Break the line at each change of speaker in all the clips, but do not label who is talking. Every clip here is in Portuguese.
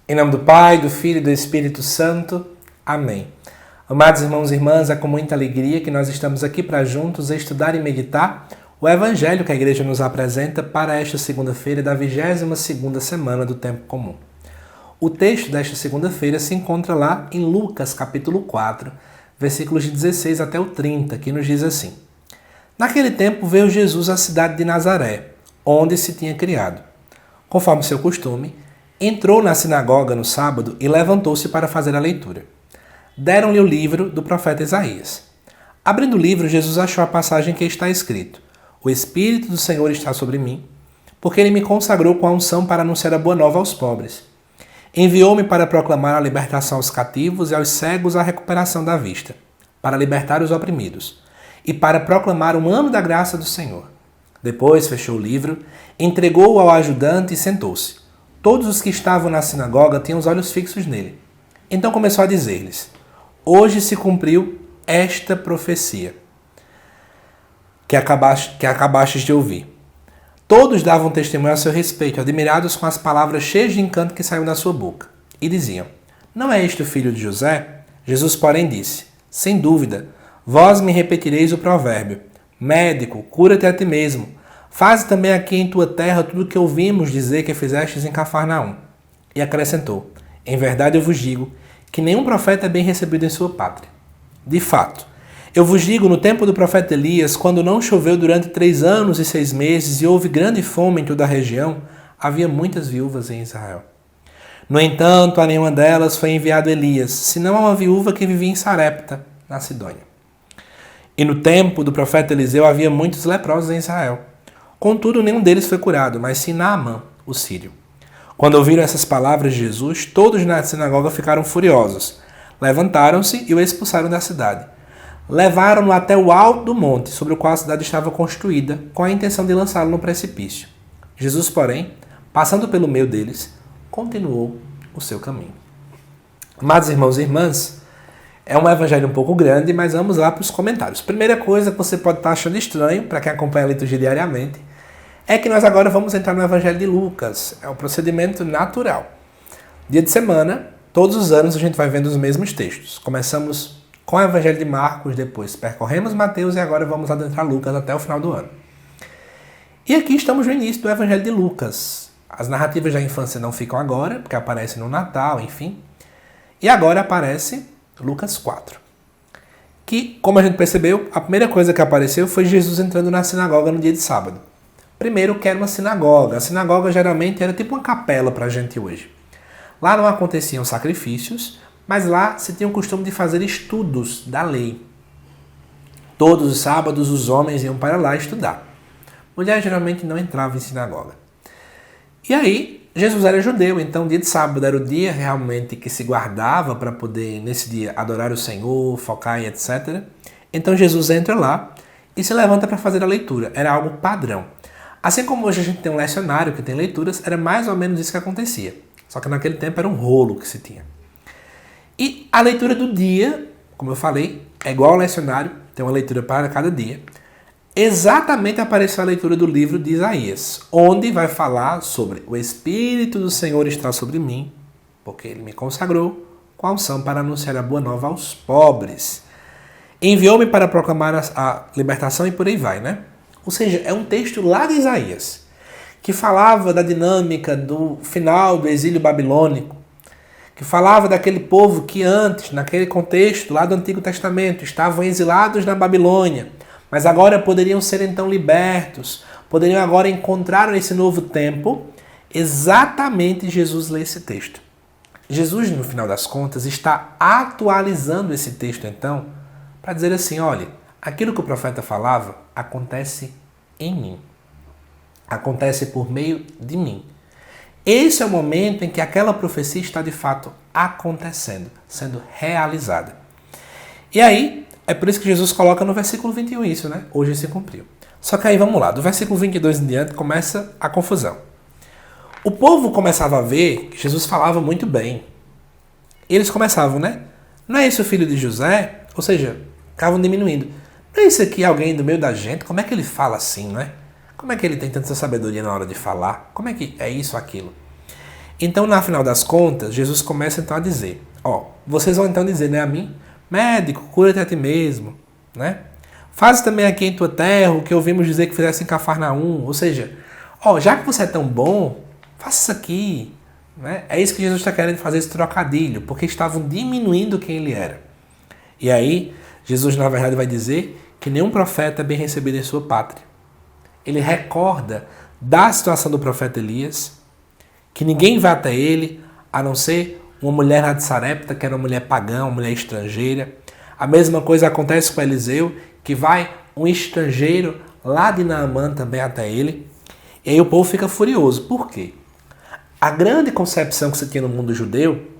Em nome do Pai, do Filho e do Espírito Santo. Amém. Amados irmãos e irmãs, é com muita alegria que nós estamos aqui para juntos estudar e meditar o Evangelho que a Igreja nos apresenta para esta segunda-feira da 22ª semana do Tempo Comum. O texto desta segunda-feira se encontra lá em Lucas, capítulo 4, versículos de 16 até o 30, que nos diz assim: Naquele tempo veio Jesus à cidade de Nazaré, onde se tinha criado. Conforme seu costume, entrou na sinagoga no sábado e levantou-se para fazer a leitura. Deram-lhe o livro do profeta Isaías. Abrindo o livro, Jesus achou a passagem que está escrito: O Espírito do Senhor está sobre mim, porque ele me consagrou com a unção para anunciar a boa nova aos pobres. Enviou-me para proclamar a libertação aos cativos e aos cegos a recuperação da vista, para libertar os oprimidos, e para proclamar um ano da graça do Senhor. Depois fechou o livro, entregou-o ao ajudante e sentou-se. Todos os que estavam na sinagoga tinham os olhos fixos nele. Então começou a dizer-lhes: Hoje se cumpriu esta profecia que acabastes de ouvir. Todos davam testemunho a seu respeito, admirados com as palavras cheias de encanto que saíam da sua boca. E diziam: Não é este o filho de José? Jesus, porém, disse: Sem dúvida, vós me repetireis o provérbio: Médico, cura-te a ti mesmo. Faze também aqui em tua terra tudo o que ouvimos dizer que fizestes em Cafarnaum. E acrescentou: Em verdade eu vos digo que nenhum profeta é bem recebido em sua pátria. De fato, eu vos digo, no tempo do profeta Elias, quando não choveu durante 3 anos e 6 meses e houve grande fome em toda a região, havia muitas viúvas em Israel. No entanto, a nenhuma delas foi enviado Elias, senão a uma viúva que vivia em Sarepta, na Sidônia. E no tempo do profeta Eliseu havia muitos leprosos em Israel. Contudo, nenhum deles foi curado, mas sim Naamã, o sírio. Quando ouviram essas palavras de Jesus, todos na sinagoga ficaram furiosos. Levantaram-se e o expulsaram da cidade. Levaram-no até o alto do monte, sobre o qual a cidade estava construída, com a intenção de lançá-lo no precipício. Jesus, porém, passando pelo meio deles, continuou o seu caminho. Amados irmãos e irmãs, é um evangelho um pouco grande, mas vamos lá para os comentários. Primeira coisa que você pode estar achando estranho, para quem acompanha a liturgia diariamente, é que nós agora vamos entrar no evangelho de Lucas. É um procedimento natural. Dia de semana, todos os anos a gente vai vendo os mesmos textos. Começamos com o evangelho de Marcos, depois percorremos Mateus e agora vamos adentrar Lucas até o final do ano. E aqui estamos no início do evangelho de Lucas. As narrativas da infância não ficam agora, porque aparecem no Natal, enfim. E agora aparece Lucas 4. Que, como a gente percebeu, a primeira coisa que apareceu foi Jesus entrando na sinagoga no dia de sábado. Primeiro, que era uma sinagoga. A sinagoga geralmente era tipo uma capela para a gente hoje. Lá não aconteciam sacrifícios, mas lá se tinha o costume de fazer estudos da lei. Todos os sábados os homens iam para lá estudar. Mulher geralmente não entrava em sinagoga. E aí, Jesus era judeu, então o dia de sábado era o dia realmente que se guardava para poder, nesse dia, adorar o Senhor, focar e etc. Então Jesus entra lá e se levanta para fazer a leitura. Era algo padrão. Assim como hoje a gente tem um lecionário que tem leituras, era mais ou menos isso que acontecia. Só que naquele tempo era um rolo que se tinha. E a leitura do dia, como eu falei, é igual ao lecionário, tem uma leitura para cada dia. Exatamente apareceu a leitura do livro de Isaías, onde vai falar sobre o Espírito do Senhor está sobre mim, porque ele me consagrou com a unção para anunciar a boa nova aos pobres. Enviou-me para proclamar a libertação e por aí vai, né? Ou seja, é um texto lá de Isaías, que falava da dinâmica do final do exílio babilônico, que falava daquele povo que antes, naquele contexto lá do Antigo Testamento, estavam exilados na Babilônia, mas agora poderiam ser então libertos, poderiam agora encontrar nesse novo tempo. Exatamente Jesus lê esse texto. Jesus, no final das contas, está atualizando esse texto então, para dizer assim, olha, aquilo que o profeta falava acontece em mim. Acontece por meio de mim. Esse é o momento em que aquela profecia está de fato acontecendo, sendo realizada. E aí, é por isso que Jesus coloca no versículo 21 isso, né? Hoje se cumpriu. Só que aí vamos lá, do versículo 22 em diante começa a confusão. O povo começava a ver que Jesus falava muito bem. E eles começavam, né? Não é esse o filho de José? Ou seja, ficavam diminuindo. Não é isso aqui alguém do meio da gente? Como é que ele fala assim, não é? Como é que ele tem tanta sabedoria na hora de falar? Como é que é isso, aquilo? Então, na final das contas, Jesus começa então a dizer, vocês vão então dizer, né, a mim, médico, cura-te a ti mesmo, né? Faz também aqui em tua terra o que ouvimos dizer que fizesse em Cafarnaum. Ou seja, já que você é tão bom, faça isso aqui. Né? É isso que Jesus está querendo fazer, esse trocadilho, porque estavam diminuindo quem ele era. E aí, Jesus na verdade vai dizer que nenhum profeta é bem recebido em sua pátria. Ele recorda da situação do profeta Elias, que ninguém vai até ele, a não ser uma mulher lá de Sarepta, que era uma mulher pagã, uma mulher estrangeira. A mesma coisa acontece com Eliseu, que vai um estrangeiro lá de Naamã também até ele. E aí o povo fica furioso. Por quê? A grande concepção que se tinha no mundo judeu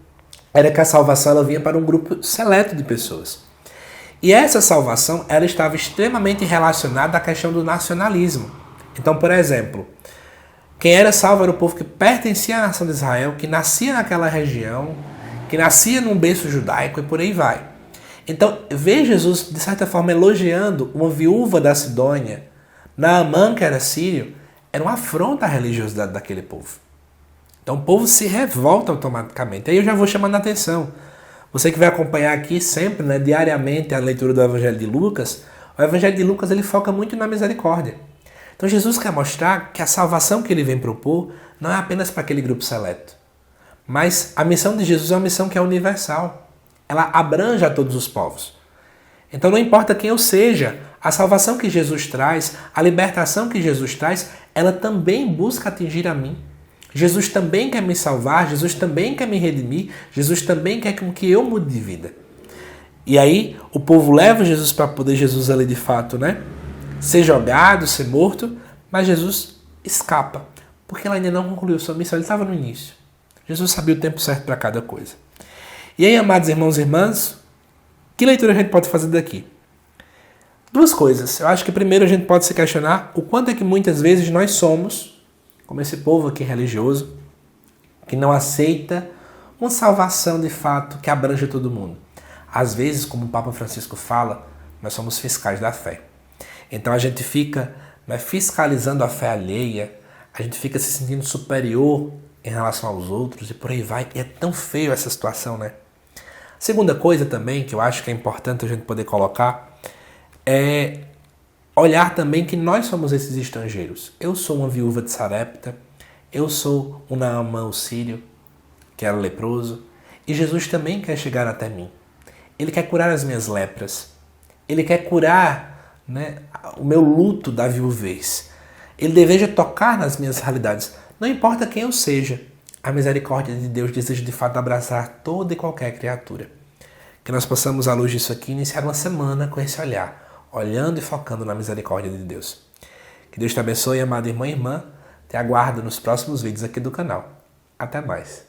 era que a salvação ela vinha para um grupo seleto de pessoas. E essa salvação ela estava extremamente relacionada à questão do nacionalismo. Então, por exemplo, quem era salvo era o povo que pertencia à nação de Israel, que nascia naquela região, que nascia num berço judaico e por aí vai. Então, vê Jesus, de certa forma, elogiando uma viúva da Sidônia, Naamã, que era sírio, era uma afronta à religiosidade daquele povo. Então, o povo se revolta automaticamente. Aí eu já vou chamando a atenção. Você que vai acompanhar aqui sempre, né, diariamente, a leitura do Evangelho de Lucas, o Evangelho de Lucas ele foca muito na misericórdia. Então, Jesus quer mostrar que a salvação que ele vem propor não é apenas para aquele grupo seleto. Mas a missão de Jesus é uma missão que é universal. Ela abrange a todos os povos. Então não importa quem eu seja, a salvação que Jesus traz, a libertação que Jesus traz, ela também busca atingir a mim. Jesus também quer me salvar, Jesus também quer me redimir, Jesus também quer que eu mude de vida. E aí o povo leva Jesus para poder Jesus ali de fato, né, ser jogado, ser morto, mas Jesus escapa, porque ele ainda não concluiu sua missão, ele estava no início. Jesus sabia o tempo certo para cada coisa. E aí, amados irmãos e irmãs, que leitura a gente pode fazer daqui? Duas coisas. Eu acho que primeiro a gente pode se questionar o quanto é que muitas vezes nós somos, como esse povo aqui religioso, que não aceita uma salvação de fato que abrange todo mundo. Às vezes, como o Papa Francisco fala, nós somos fiscais da fé. Então a gente fica fiscalizando a fé alheia, a gente fica se sentindo superior em relação aos outros e por aí vai. E é tão feio essa situação, né? Segunda coisa também, que eu acho que é importante a gente poder colocar, é olhar também que nós somos esses estrangeiros. Eu sou uma viúva de Sarepta, eu sou um Naamã o sírio, que era leproso, e Jesus também quer chegar até mim. Ele quer curar as minhas lepras, ele quer curar, né, o meu luto da viuvez. Ele deseja tocar nas minhas realidades, não importa quem eu seja. A misericórdia de Deus deseja de fato abraçar toda e qualquer criatura. Que nós possamos, à luz disso aqui, iniciar uma semana com esse olhar, olhando e focando na misericórdia de Deus. Que Deus te abençoe, amado irmão e irmã. Te aguardo nos próximos vídeos aqui do canal. Até mais.